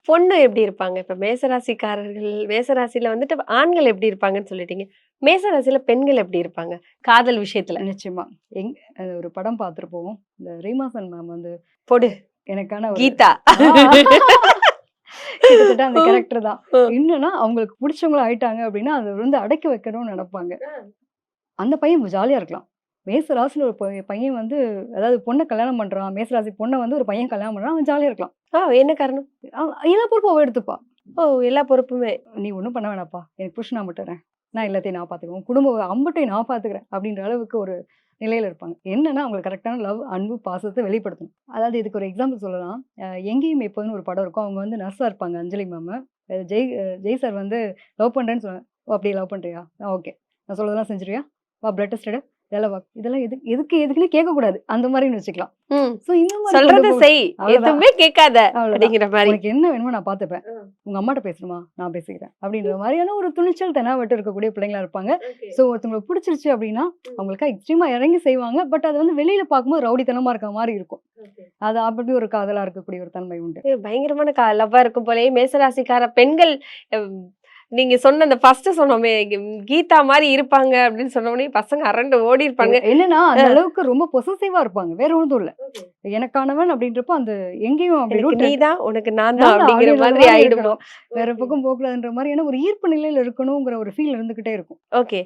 பொண்ணு எப்படி இருப்பாங்க? இப்ப மேசராசிக்காரர்கள் மேசராசியில வந்துட்டு ஆண்கள் எப்படி இருப்பாங்கன்னு சொல்லிட்டீங்க. மேசராசியில பெண்கள் எப்படி இருப்பாங்க? காதல் விஷயத்துல. நிச்சயமா. எங் ஒரு படம் பார்த்துருப்போம். இந்த ரீமாசன் மேம் வந்து பொடு எனக்கான ஒரு கீதா. கிட்டத்தட்ட அந்த கேரக்டர் தான். ம். என்னன்னா, அவங்களுக்கு புடிச்சவங்களா ஆயிட்டாங்க அப்டின்னா, அத வந்து அடக்கி வைக்கணும்னு நெனப்பாங்க. அந்த பையன் ஜாலியா இருக்கலாம். மேச ராசில ஒரு பையன் வந்து அதாவது பொண்ண கல்யாணம் பண்றான். மேச ராசி பொண்ண வந்து ஒரு பையன் கல்யாணம் பண்றான். அவன் ஜாலியா இருக்கலாம். என்ன காரணம்? எல்லா பொறுப்பும் அவ எடுத்துப்பா. ஓ! எல்லா பொறுப்புமே. "நீ ஒண்ணும் பண்ண வேணாம்ப்பா. எனக்கு புருஷன நான் விட்டுர்றேன். நான் எல்லாத்தையும் நான் பார்த்துக்குவேன். குடும்பம் அம்புட்டையும் நான் பார்த்துக்கிறேன்." அப்படின்ற அளவுக்கு ஒரு நிலையில இருப்பாங்க. என்னன்னா, அவங்களுக்கு கரெக்ட்டான லவ், அன்பு, பாசத்த வெளிப்படுத்தணும். அதாவது இதுக்கு ஒரு எக்ஸாம்பிள் சொல்லலாம். எங்கேயும் எப்போதுன்னு ஒரு படம் இருக்கும். அவங்க வந்து நர்ஸா இருப்பாங்க அஞ்சலி மேமு. ஜெய் சார் வந்து லவ் பண்றேன்னு சொன்னாங்க. "ஓ! அப்படியே லவ் பண்றியா? ஓகே. நான் சொல்றதெல்லாம் செஞ்சுருவியா? வா பிளட் டெஸ்ட் எடு. இதெல்லாம் வா." இதெல்லாம் எதுக்குன்னு கேட்கக்கூடாது. அந்த மாரின்னு வச்சுக்கலாம். ம். ஸோ இந்த மாரி கொண்டு சொல்றத போகணும். செய். அவ்வளோதான். எதுவுமே கேட்காத. அவ்வளோதான். அப்படிங்கிற மாரி. உனக்கு என்ன வேணுமோ நான் பார்த்துப்பேன். உங்க அம்மாட்ட பேசணுமா? நான் பேசிக்கிறேன். அப்படின்ற மாரியான ஒரு துணிச்சல் தெனாவட்டு இருக்கக்கூடிய பிள்ளைங்களா இருப்பாங்க. ஸோ ஒருத்தவங்களுக்கு புடிச்சிருச்சு அப்படின்னா, அவங்களுக்கா எக்ஸ்ட்ரீமா இறங்கி செய்வாங்க. பட் அது வந்து வெளியில பார்க்கும்போது ரவுடித்தனமா இருக்க மாரி இருக்கும். அது அப்படி ஒரு காதலா இருக்கக்கூடிய ஒரு தன்மை உண்டு. பயங்கரமான லவ்வா இருக்கும் போலயே மேசராசிக்கார பெண்கள் ம், நீங்க சொன்ன அந்த ஃபர்ஸ்ட் சொன்னோமே கீதா மாரி இருப்பாங்க அப்படின்னு சொன்ன உடனே பசங்க அரண்டு ஓடி இருப்பாங்க. என்னன்னா, அந்த அளவுக்கு ரொம்ப பொசசிவா இருப்பாங்க. வேற ஒண்ணும் இல்ல. எனக்கானவன் அப்படின்றப்போ அந்த எங்கேயும் அப்படி எனக்கு ரூட் நீதான் உனக்கு நான் தான் நான் தான் அப்படிங்கிற அப்படின்ற மாதிரி மாரி ஆயிடுமோ. இருக்கணும். வேற பக்கம் போகக்கூடாதுன்ற மாரியான ஒரு ஈர்ப்பு நிலையில இருக்கணுங்கிற ஒரு ஃபீல் இருந்துகிட்டே இருக்கும். ஓகே.